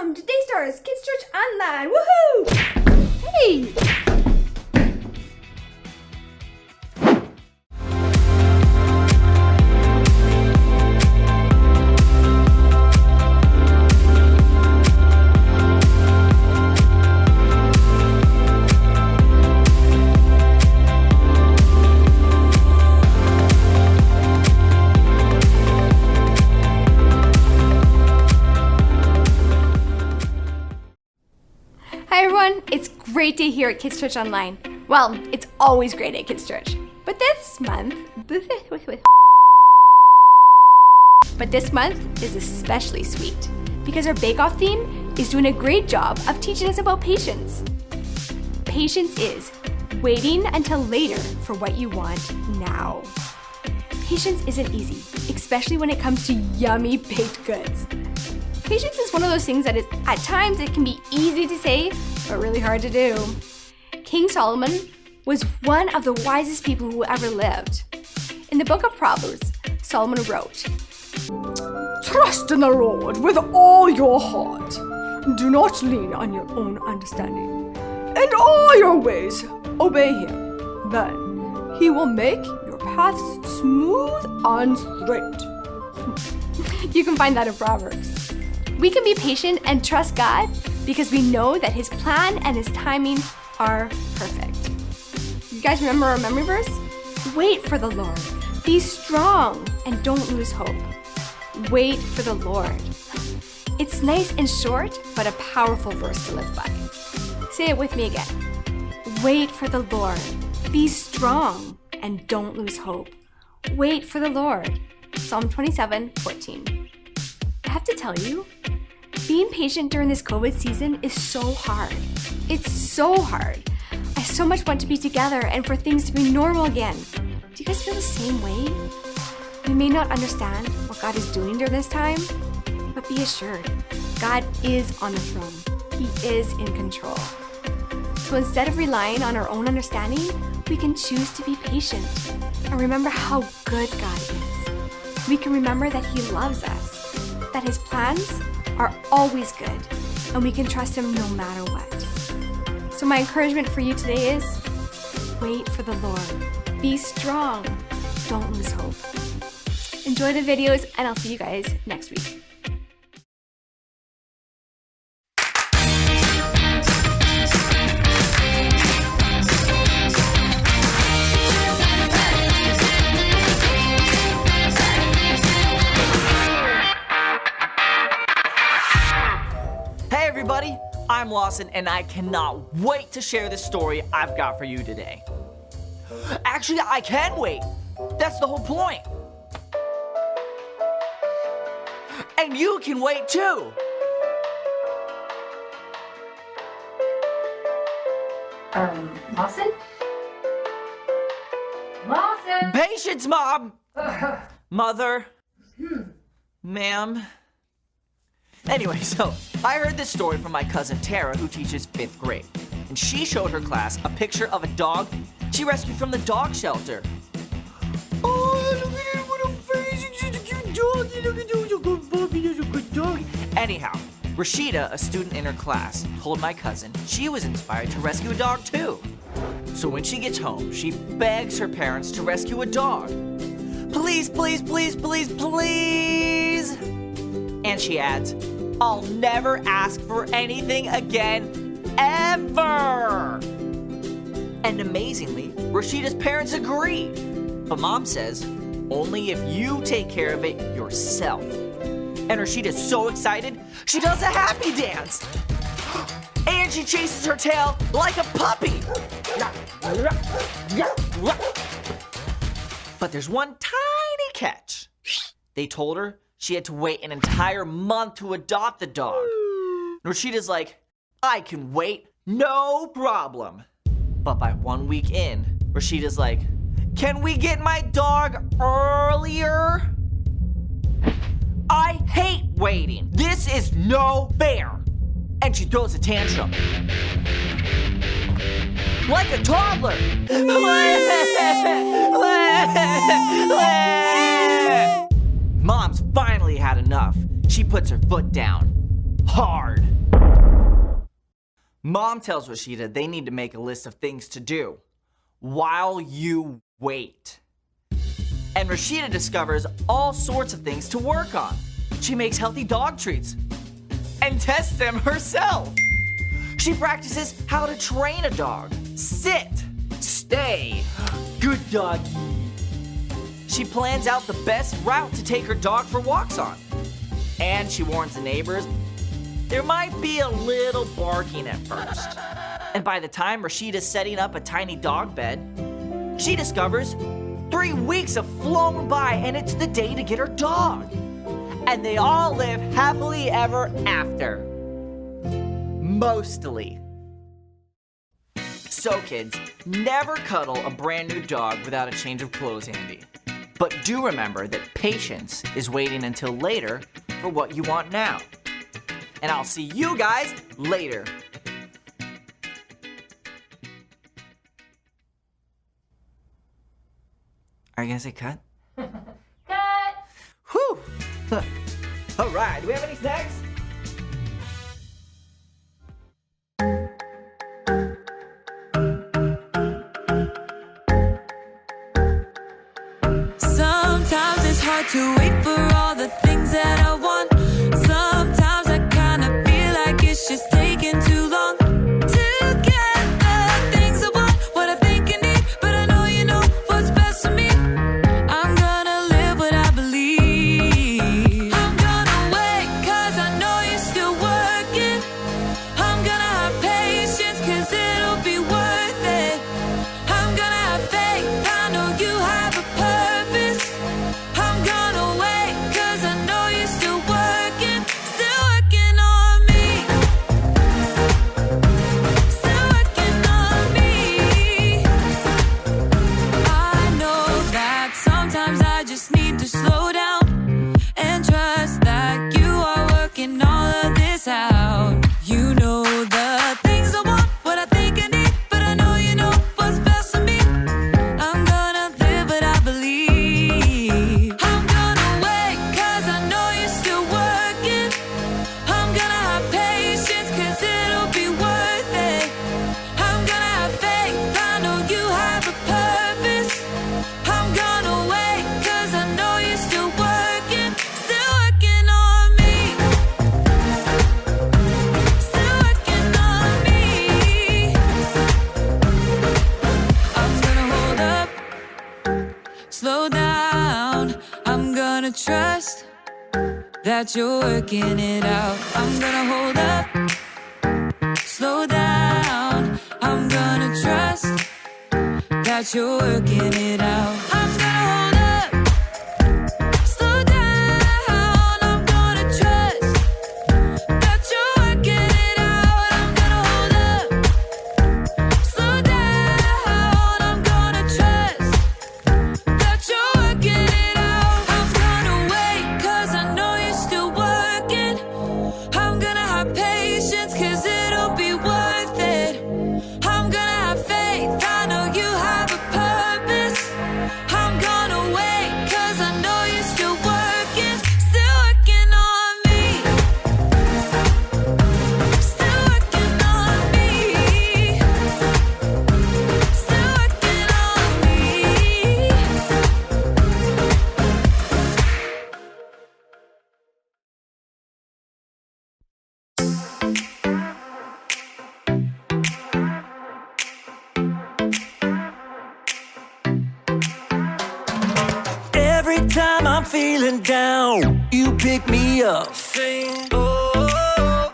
welcome to Daystar's Kidz Church Online. Woohoo! Hey! Hi everyone, it's great day here at Kidz Church Online. Well, it's always great at Kidz Church. But this month is especially sweet because our bake-off theme is doing a great job of teaching us about patience. Patience is waiting until later for what you want now. Patience isn't easy, especially when it comes to yummy baked goods. Patience is one of those things that is, at times, it can be easy to say, but really hard to do. King Solomon was one of the wisest people who ever lived. In the book of Proverbs, Solomon wrote, "Trust in the Lord with all your heart. Do not lean on your own understanding. In all your ways, obey him. Then he will make your paths smooth and straight." You can find that in Proverbs. We can be patient and trust God because we know that His plan and His timing are perfect. You guys remember our memory verse? Wait for the Lord. Be strong and don't lose hope. Wait for the Lord. It's nice and short, but a powerful verse to live by. Say it with me again. Wait for the Lord. Be strong and don't lose hope. Wait for the Lord. Psalm 27:14. I have to tell you, being patient during this COVID season is so hard. It's so hard. I so much want to be together and for things to be normal again. Do you guys feel the same way? We may not understand what God is doing during this time, but be assured, God is on the throne. He is in control. So instead of relying on our own understanding, we can choose to be patient and remember how good God is. We can remember that He loves us, that His plans are always good, and we can trust Him no matter what. So my encouragement for you today is, wait for the Lord. Be strong. Don't lose hope. Enjoy the videos, and I'll see you guys next week. Everybody, I'm Lawson and I cannot wait to share this story I've got for you today. Actually, I can wait. That's the whole point. And you can wait too. Lawson? Lawson! Patience, Mom! Mother. Ma'am. Anyway, so I heard this story from my cousin Tara, who teaches 5th grade. And she showed her class a picture of a dog she rescued from the dog shelter. Oh, look at him, what a face, he's such a cute dog. Look at him, he's a good puppy, he's a good dog. Anyhow, Rashida, a student in her class, told my cousin she was inspired to rescue a dog too. So when she gets home, she begs her parents to rescue a dog. Please, please, please, please, please. And she adds, I'll never ask for anything again, ever. And amazingly, Rashida's parents agree. But Mom says, only if you take care of it yourself. And Rashida's so excited, she does a happy dance. And she chases her tail like a puppy. But there's one tiny catch. They told her she had to wait an entire month to adopt the dog. Rashida's like, I can wait, no problem. But by 1 week in, Rashida's like, can we get my dog earlier? I hate waiting. This is no fair. And she throws a tantrum. Like a toddler. Mom's finally had enough. She puts her foot down. hard. Mom tells Rashida they need to make a list of things to do while you wait. And Rashida discovers all sorts of things to work on. She makes healthy dog treats and tests them herself. She practices how to train a dog. Sit, stay, good doggy. She plans out the best route to take her dog for walks on. And she warns the neighbors there might be a little barking at first. And by the time Rashida's setting up a tiny dog bed, she discovers 3 weeks have flown by and it's the day to get her dog. And they all live happily ever after. Mostly. So kids, never cuddle a brand new dog without a change of clothes handy. But do remember that patience is waiting until later for what you want now. And I'll see you guys later. Are you gonna say cut? Cut! Whew! All right, do we have any snacks? Sometimes it's hard to wait for all the things that I want. Sometimes I kinda feel like it's just taking too long to get the things I want, what I think I need, but I know you know what's best for me. I'm gonna live what I believe. I'm gonna wait 'cause I know you're still working. I'm gonna have patience 'cause it'll be worth it. I'm gonna have faith, I know you have a purpose. I'm gonna wait 'cause I know you're still working on me. Still working on me. I know that sometimes I just need to slow down and trust that you are working all of this out. You know the things I want, what I think I need, but I know you know what's best for me. I'm gonna live what I believe. I'm gonna wait 'cause I know you're still working. I'm gonna have patience 'cause it'll be worth it. I'm gonna have faith, I know you have a purpose. I'm gonna wait 'cause I know you're still working on me. Still working on me. I'm gonna hold up, slow down. I'm gonna trust that you're working it out. I'm gonna hold up, slow down. I'm gonna trust that you're working it out. I'm gonna hold up, slow down. I'm gonna trust that you're working it out. I'm gonna hold up, slow down. I'm gonna trust that you're working it out. I'm gonna wait 'cause I know you're still working. I'm gonna have patience 'cause it'll be worth it. I'm gonna have faith, I know you have a purpose. I'm gonna wait 'cause I know you're still working on me. Still working on me. Still working on me. Every time I'm feeling down, you pick me up. Sing, oh,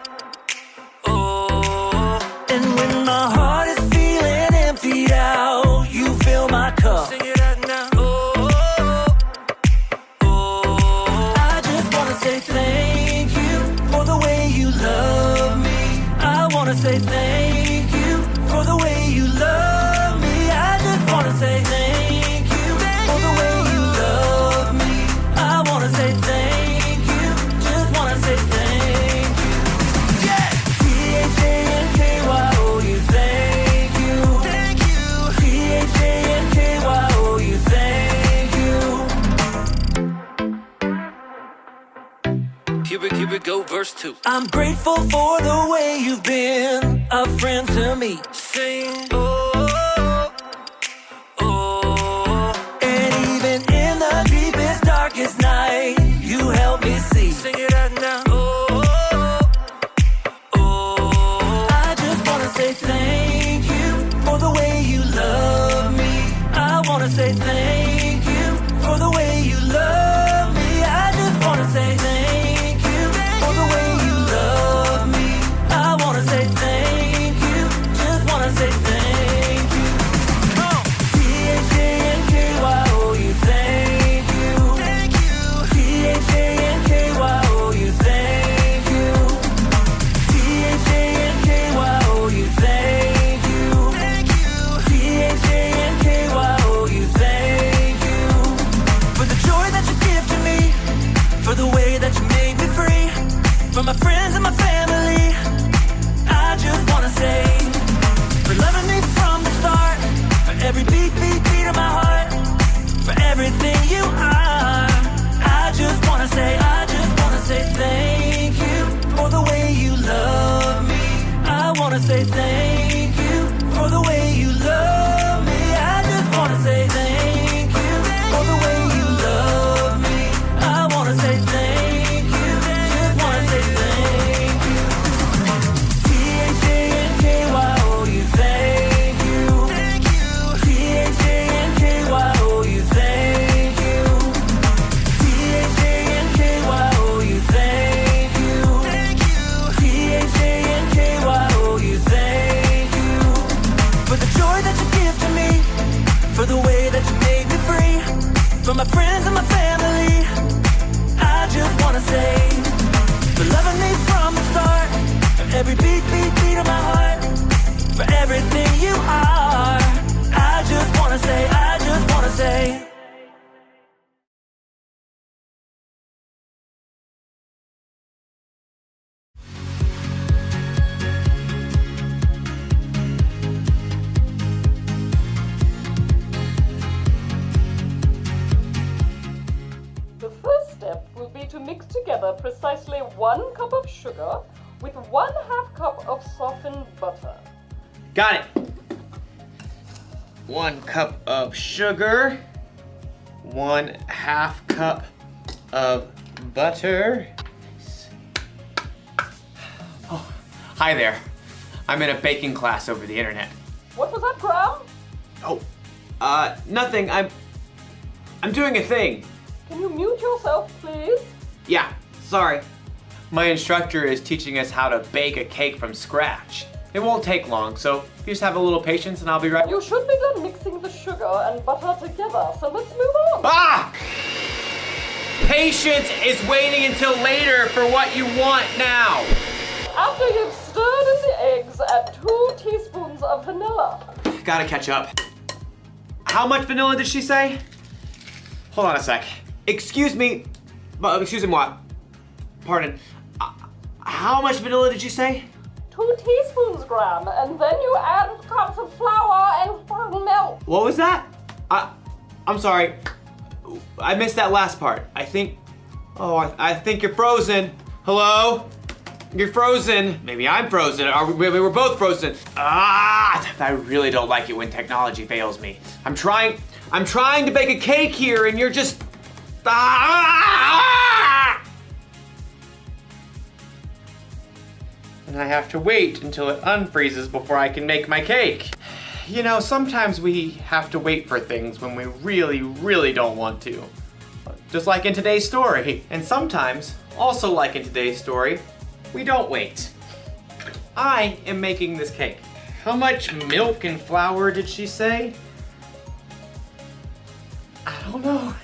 oh. And when my heart is feeling emptied out, you fill my cup. Sing it out now. Oh, oh. I just wanna say thank you for the way you love me. I wanna say thank you for the way you love me. I just wanna say thank you for the way you love me. I wanna say thank you, just wanna say thank you. Yeah! T-H-A-N-K-Y-O-U, thank you. Thank you. T-H-A-N-K-Y-O-U, thank you. Here we go, verse 2. I'm grateful for the way you've been a friend to me. Sing, oh, oh. And even in the deepest, darkest night, you help me see. Sing it out now. Oh, oh. I just wanna say thank you for the way you love me. I wanna say thank you for the way you love me. I just wanna say thank you for the way you love me. I wanna say thank you, just wanna say thank you. T-H-A-N-K-Y-O-U, thank you. Thank you. T-H-A-N-K-Y-O-U, thank you. T-H-A-N-K-Y-O-U, thank you. Thank you. T-H-A-N-K-Y-O-U, thank you. For the joy that you give to me, for the way that you made me free, for my friends and my family, I just wanna say, for loving me from the start, for every beat, beat, beat of my heart, for everything you are, I just wanna say thank you for the way you love me. I wanna say thank you for the way you love me. I just wanna say thank you for the way you love me. I wanna say thank you, just wanna say thank you. T-H-A-N-K-Y-O-U, thank you. T-H-A-N-K-Y-O-U, thank you. T-H-A-N-K-Y-O-U, thank you. T-H-A-N-K-Y-O-U, thank you. For the joy that you give to me, for the way that you made me free, for my friends and my family, I just wanna say, for loving me from the start, for every beat, beat, beat of my heart, for everything you are, I just wanna say, I just wanna say. The first step will be to mix together precisely 1 cup of sugar with 1/2 cup of softened butter. Got it. 1 cup of sugar, 1/2 cup of butter. Oh, hi there. I'm in a baking class over the internet. What was that, Graham? Oh, nothing. I'm doing a thing. Can you mute yourself, please? Yeah, sorry. My instructor is teaching us how to bake a cake from scratch. It won't take long, so you just have a little patience and I'll be right. You should be done mixing the sugar and butter together, so let's move on. Ah! Patience is waiting until later for what you want now. After you've stirred in the eggs, add 2 teaspoons of vanilla. Gotta catch up. How much vanilla did she say? Hold on a sec. Excuse me, what? Pardon. How much vanilla did you say? 2 teaspoons, Graham, and then you add cups of flour and milk. What was that? I'm sorry. I missed that last part. I think you're frozen. Hello? You're frozen. Maybe I'm frozen. Maybe we're both frozen. I really don't like it when technology fails me. I'm trying to bake a cake here and you're just... And I have to wait until it unfreezes before I can make my cake. You know, sometimes we have to wait for things when we really, really don't want to. Just like in today's story. And sometimes, also like in today's story, we don't wait. I am making this cake. How much milk and flour did she say? I don't know.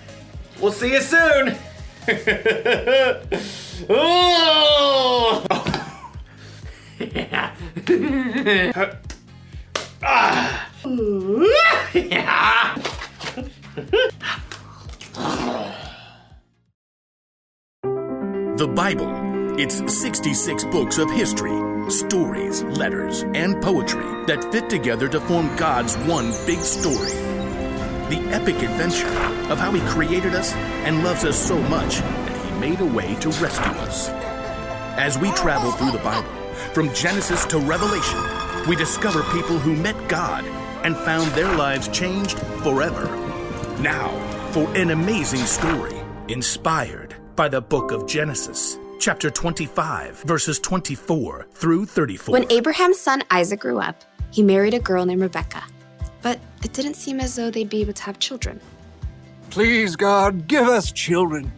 We'll see you soon. Oh! Yeah. Yeah. The Bible. It's 66 books of history, stories, letters, and poetry that fit together to form God's one big story. The epic adventure of how He created us and loves us so much that He made a way to rescue us. As we travel through the Bible, from Genesis to Revelation, we discover people who met God and found their lives changed forever. Now, for an amazing story inspired by the book of Genesis, chapter 25, verses 24 through 34. When Abraham's son Isaac grew up, he married a girl named Rebekah. But it didn't seem as though they'd be able to have children. Please, God, give us children.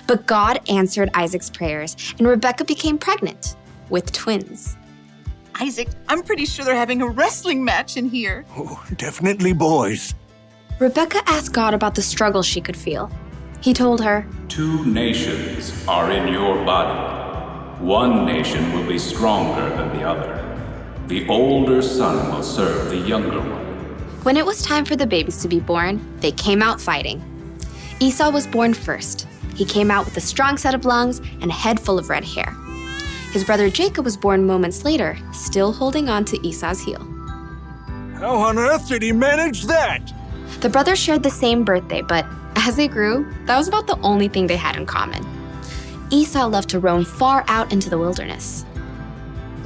But God answered Isaac's prayers, and Rebekah became pregnant with twins. Isaac, I'm pretty sure they're having a wrestling match in here. Oh, definitely boys. Rebekah asked God about the struggle she could feel. He told her, 2 nations are in your body. 1 nation will be stronger than the other. The older son will serve the younger one. When it was time for the babies to be born, they came out fighting. Esau was born first. He came out with a strong set of lungs and a head full of red hair. His brother Jacob was born moments later, still holding on to Esau's heel. How on earth did he manage that? The brothers shared the same birthday, but as they grew, that was about the only thing they had in common. Esau loved to roam far out into the wilderness.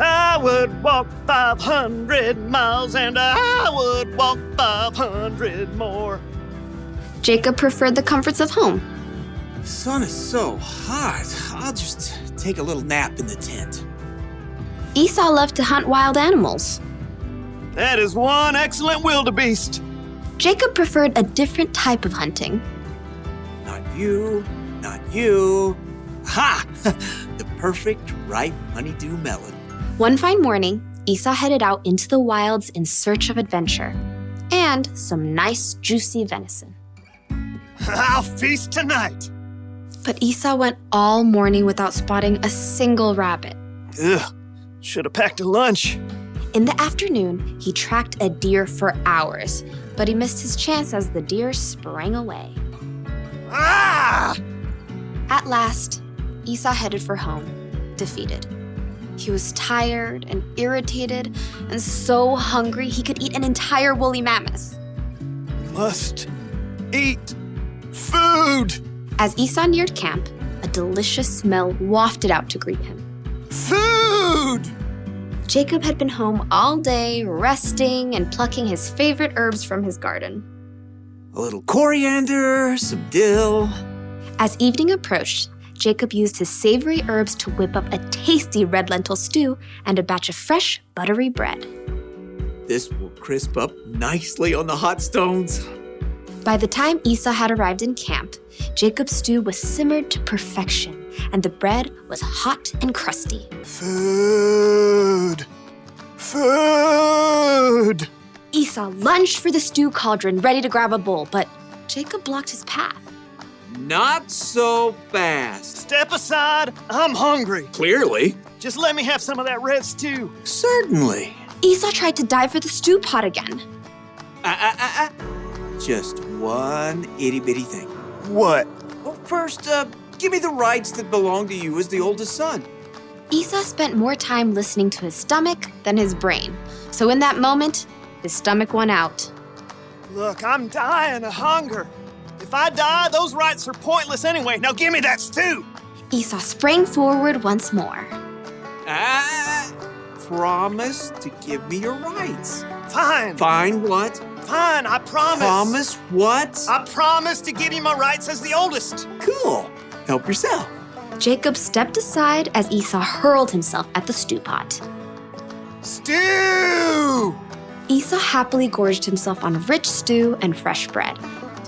I would walk 500 miles and I would walk 500 more. Jacob preferred the comforts of home. The sun is so hot. I'll just take a little nap in the tent. Esau loved to hunt wild animals. That is one excellent wildebeest. Jacob preferred a different type of hunting. Not you, not you. Ha! The perfect ripe honeydew melon. One fine morning, Esau headed out into the wilds in search of adventure and some nice, juicy venison. I'll feast tonight. But Esau went all morning without spotting a single rabbit. Ugh, should have packed a lunch. In the afternoon, he tracked a deer for hours, but he missed his chance as the deer sprang away. Ah! At last, Esau headed for home, defeated. He was tired and irritated and so hungry he could eat an entire woolly mammoth. Must eat food. As Esau neared camp, a delicious smell wafted out to greet him. Food! Jacob had been home all day, resting and plucking his favorite herbs from his garden. A little coriander, some dill. As evening approached, Jacob used his savory herbs to whip up a tasty red lentil stew and a batch of fresh, buttery bread. This will crisp up nicely on the hot stones. By the time Esau had arrived in camp, Jacob's stew was simmered to perfection, and the bread was hot and crusty. Food! Food! Esau lunged for the stew cauldron, ready to grab a bowl, but Jacob blocked his path. Not so fast. Step aside, I'm hungry. Clearly. Just let me have some of that red stew. Certainly. Esau tried to dive for the stew pot again. Just one itty-bitty thing. What? Well, first, give me the rights that belong to you as the oldest son. Esau spent more time listening to his stomach than his brain. So in that moment, his stomach won out. Look, I'm dying of hunger. If I die, those rights are pointless anyway. Now give me that stew. Esau sprang forward once more. Promise to give me your rights. Fine. Fine what? Fine, I promise. Promise what? I promise to give you my rights as the oldest. Cool. Help yourself. Jacob stepped aside as Esau hurled himself at the stew pot. Stew! Esau happily gorged himself on rich stew and fresh bread.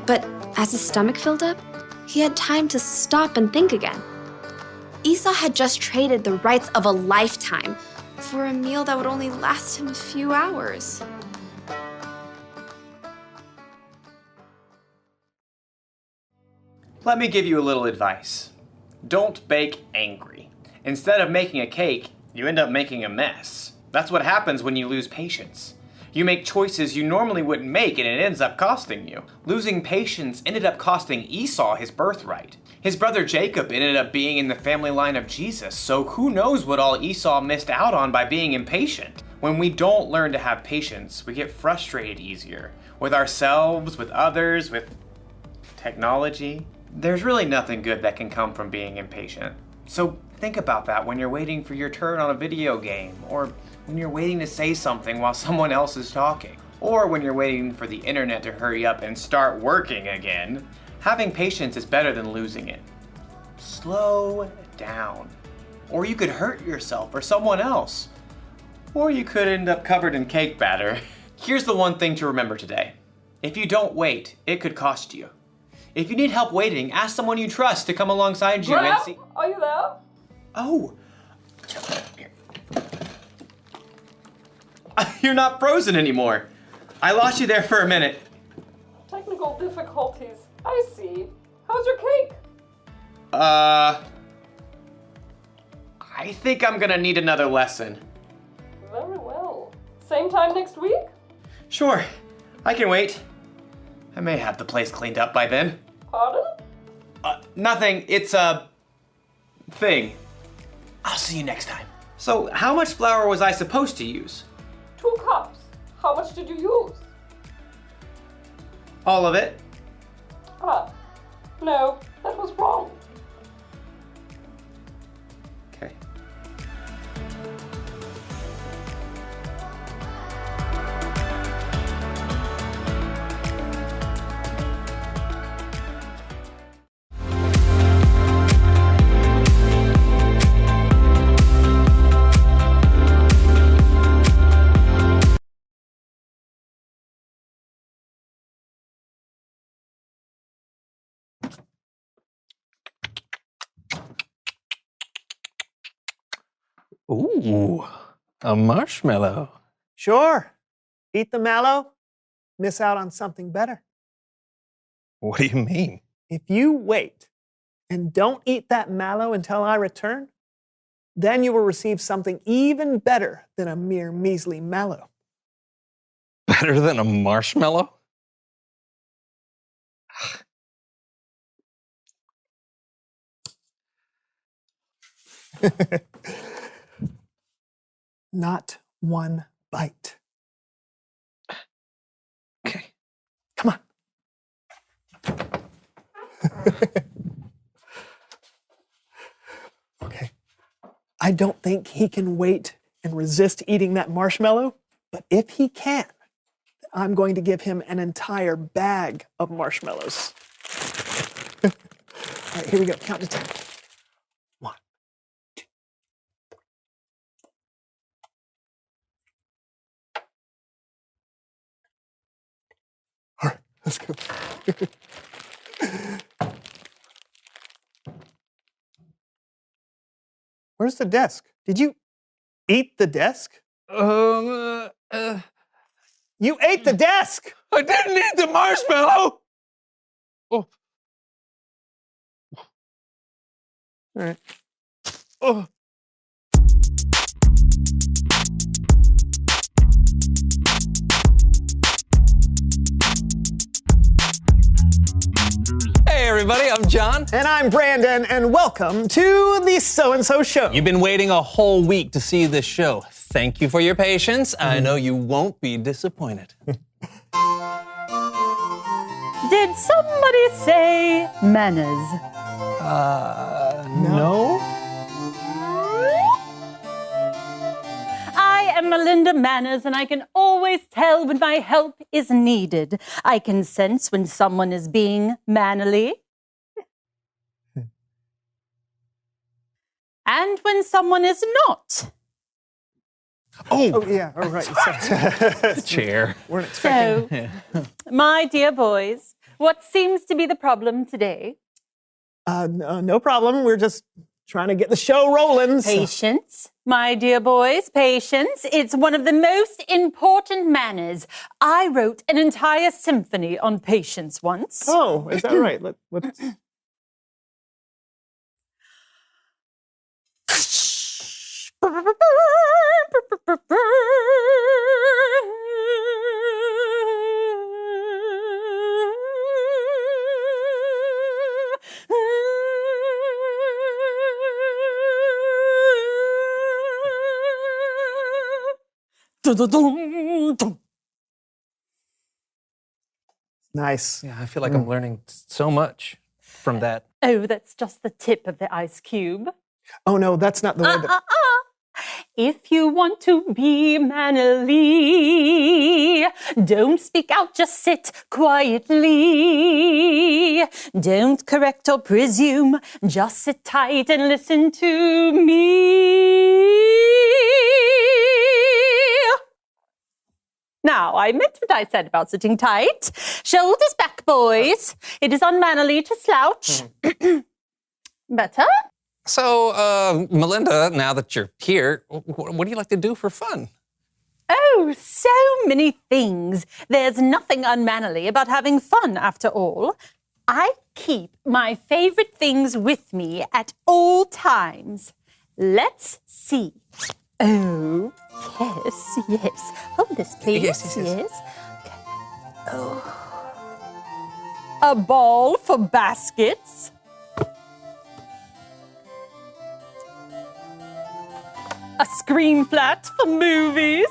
But as his stomach filled up, he had time to stop and think again. Esau had just traded the rights of a lifetime for a meal that would only last him a few hours. Let me give you a little advice. Don't bake angry. Instead of making a cake, you end up making a mess. That's what happens when you lose patience. You make choices you normally wouldn't make and it ends up costing you. Losing patience ended up costing Esau his birthright. His brother Jacob ended up being in the family line of Jesus, so who knows what all Esau missed out on by being impatient. When we don't learn to have patience, we get frustrated easier. With ourselves, with others, with technology. There's really nothing good that can come from being impatient. So Think about that when you're waiting for your turn on a video game, or when you're waiting to say something while someone else is talking, or when you're waiting for the internet to hurry up and start working again. Having patience is better than losing it. Slow down. Or you could hurt yourself or someone else. Or you could end up covered in cake batter. Here's the one thing to remember today. If you don't wait, it could cost you. If you need help waiting, ask someone you trust to come alongside you and see. Are you there? Oh. You're not frozen anymore. I lost you there for a minute. Technical difficulties. I see. How's your cake? I think I'm gonna need another lesson. Very well. Same time next week? Sure, I can wait. I may have the place cleaned up by then. Pardon? Nothing, it's a thing. I'll see you next time. So, how much flour was I supposed to use? 2 cups. How much did you use? All of it? No, that was wrong. Okay. Ooh, a marshmallow. Sure. Eat the mallow, miss out on something better. What do you mean? If you wait and don't eat that mallow until I return, then you will receive something even better than a mere measly mallow. Better than a marshmallow? Not one bite. Okay. Come on. Okay. I don't think he can wait and resist eating that marshmallow, but if he can, I'm going to give him an entire bag of marshmallows. All right, here we go. Count to 10. 1, 2. All right, let's go. Where's the desk? Did you eat the desk? You ate the desk! I didn't eat the marshmallow! Oh. All right. Oh. Hey everybody, I'm John. And I'm Brandon, and welcome to the So-and-So Show. You've been waiting a whole week to see this show. Thank you for your patience. I know you won't be disappointed. Did somebody say manners? No. I am Melinda Manners, and I can always tell when my help is needed. I can sense when someone is being mannerly. And when someone is not. Oh yeah, all right. The chair. Weren't expecting. So, my dear boys, what seems to be the problem today? No problem. We're just trying to get the show rolling. Patience, my dear boys, patience. It's one of the most important manners. I wrote an entire symphony on patience once. Oh, is that right? Let's... Nice. Yeah, I feel like I'm learning so much from that. Oh, that's just the tip of the ice cube. Oh no, that's not the way that... If you want to be mannerly, don't speak out, just sit quietly. Don't correct or presume, just sit tight and listen to me. Now, I meant what I said about sitting tight. Shoulders back, boys. It is unmannerly to slouch. Better? So, Melinda, now that you're here, what do you like to do for fun? Oh, so many things. There's nothing unmannerly about having fun, after all. I keep my favorite things with me at all times. Let's see. Oh, yes. Hold this, please. Yes. Okay. Oh. A ball for baskets. A screen flat for movies.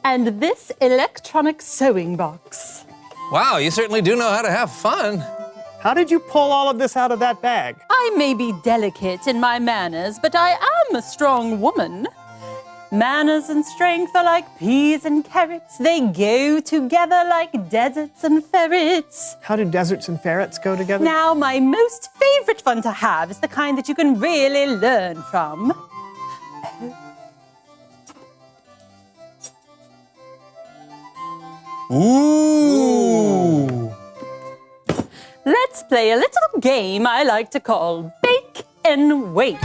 And this electronic sewing box. Wow, you certainly do know how to have fun. How did you pull all of this out of that bag? I may be delicate in my manners, but I am a strong woman. Manners and strength are like peas and carrots. They go together like deserts and ferrets. How do deserts and ferrets go together? Now, my most favorite fun to have is the kind that you can really learn from. Ooh! Let's play a little game I like to call Bake and Wait.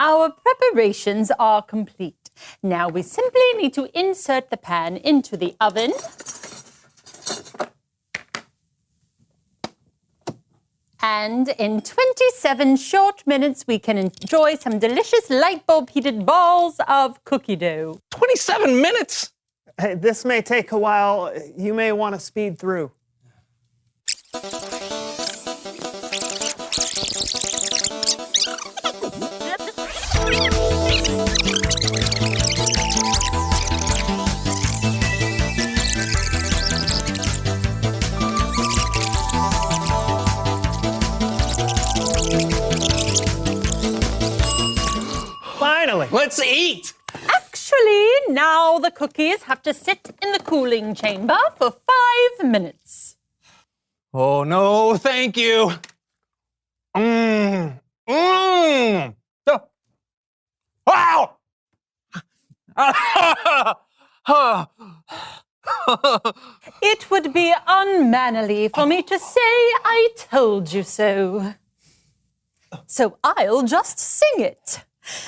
Our preparations are complete. Now we simply need to insert the pan into the oven. And in 27 short minutes, we can enjoy some delicious light bulb heated balls of cookie dough. 27 minutes? Hey, this may take a while. You may want to speed through. Finally! Let's eat! Actually, now the cookies have to sit in the cooling chamber for 5 minutes. Oh, no, thank you. Wow! It would be unmannerly for me to say I told you so. So I'll just sing it.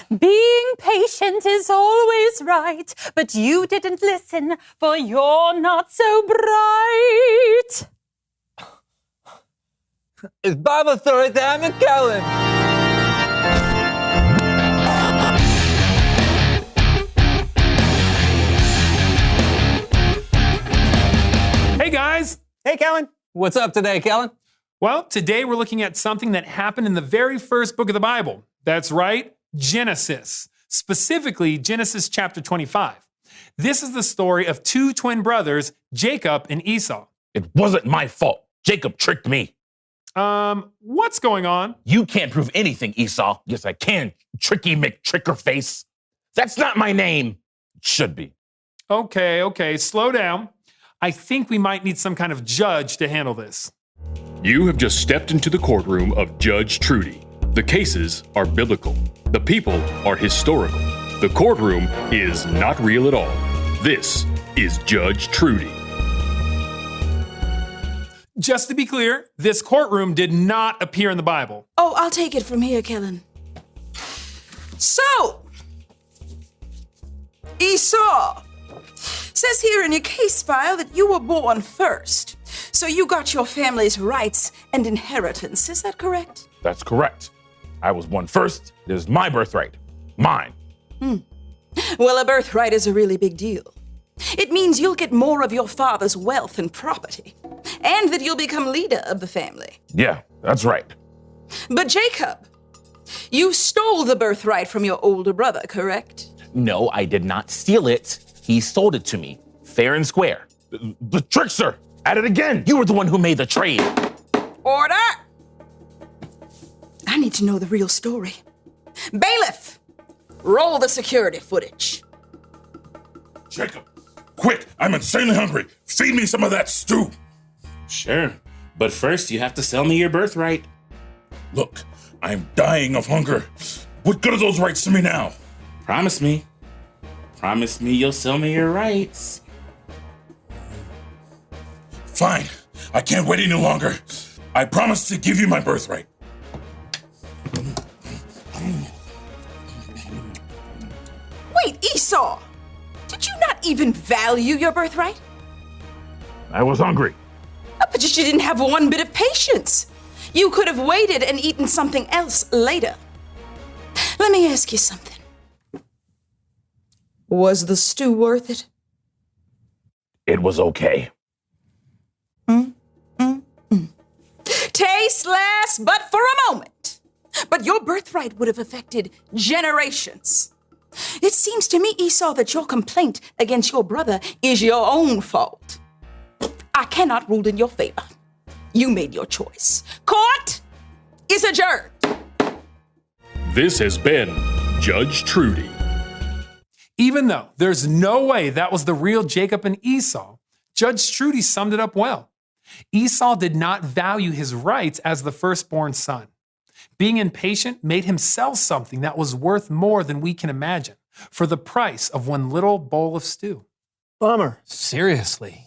Being patient is always right, but you didn't listen, for you're not so bright. It's Bible story time at Kellen. Hey guys! Hey Kellen! What's up today, Kellen? Well, today we're looking at something that happened in the very first book of the Bible. That's right, Genesis. Specifically, Genesis chapter 25. This is the story of two twin brothers, Jacob and Esau. It wasn't my fault. Jacob tricked me. What's going on? You can't prove anything, Esau. Yes, I can. Tricky McTrickerface. That's not my name. It should be. Okay, slow down. I think we might need some kind of judge to handle this. You have just stepped into the courtroom of Judge Trudy. The cases are biblical. The people are historical. The courtroom is not real at all. This is Judge Trudy. Just to be clear, this courtroom did not appear in the Bible. Oh, I'll take it from here, Kellen. So, Esau, says here in your case file that you were born first. So you got your family's rights and inheritance, is that correct? That's correct. I was born first. It is my birthright. Mine. Well, a birthright is a really big deal. It means you'll get more of your father's wealth and property, and that you'll become leader of the family. Yeah, that's right. But Jacob, you stole the birthright from your older brother, correct? No, I did not steal it. He sold it to me, fair and square. The trickster! At it again! You were the one who made the trade! Order! I need to know the real story. Bailiff, roll the security footage. Jacob, quick! I'm insanely hungry. Feed me some of that stew. Sure, but first you have to sell me your birthright. Look, I'm dying of hunger. What good are those rights to me now? Promise me. Promise me you'll sell me your rights. Fine. I can't wait any longer. I promise to give you my birthright. Wait, Esau! Did you not even value your birthright? I was hungry. But you didn't have one bit of patience. You could have waited and eaten something else later. Let me ask you something. Was the stew worth it? It was okay. Tasteless, but for a moment. But your birthright would have affected generations. It seems to me, Esau, that your complaint against your brother is your own fault. I cannot rule in your favor. You made your choice. Court is adjourned. This has been Judge Trudy. Even though there's no way that was the real Jacob and Esau, Judge Trudy summed it up well. Esau did not value his rights as the firstborn son. Being impatient made him sell something that was worth more than we can imagine for the price of one little bowl of stew. Bummer. Seriously.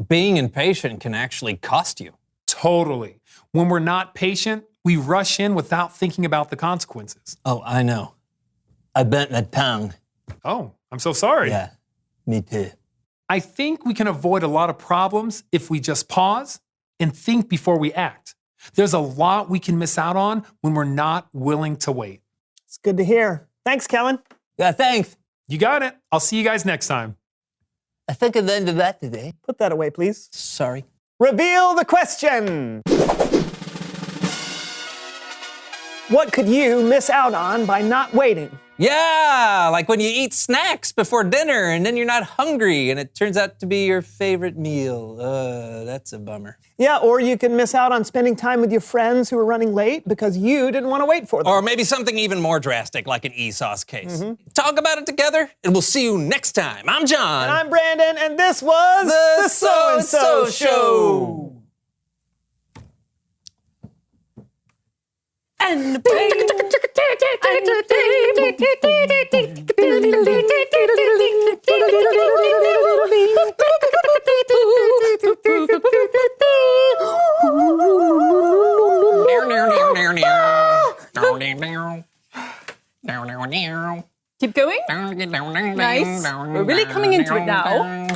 Being impatient can actually cost you. Totally. When we're not patient, we rush in without thinking about the consequences. Oh, I know. I bent my tongue. Oh, I'm so sorry. Yeah, me too. I think we can avoid a lot of problems if we just pause and think before we act. There's a lot we can miss out on when we're not willing to wait. It's good to hear. Thanks, Kellen. Yeah, thanks. You got it. I'll see you guys next time. I think at the end of that today. Put that away, please. Sorry. Reveal the question. What could you miss out on by not waiting? Yeah, like when you eat snacks before dinner and then you're not hungry and it turns out to be your favorite meal. That's a bummer. Yeah, or you can miss out on spending time with your friends who are running late because you didn't want to wait for them. Or maybe something even more drastic, like in Esau's case. Talk about it together, and we'll see you next time. I'm John. And I'm Brandon, and this was The So-and-so Show. And keep going. Nice. We're really coming into it now.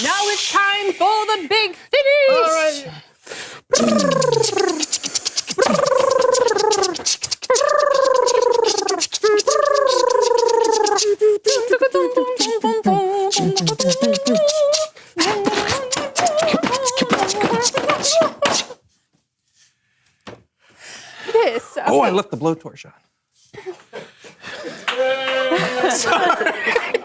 Now it's time for the big finish. All right. This. Oh, I left the blowtorch on. Sorry.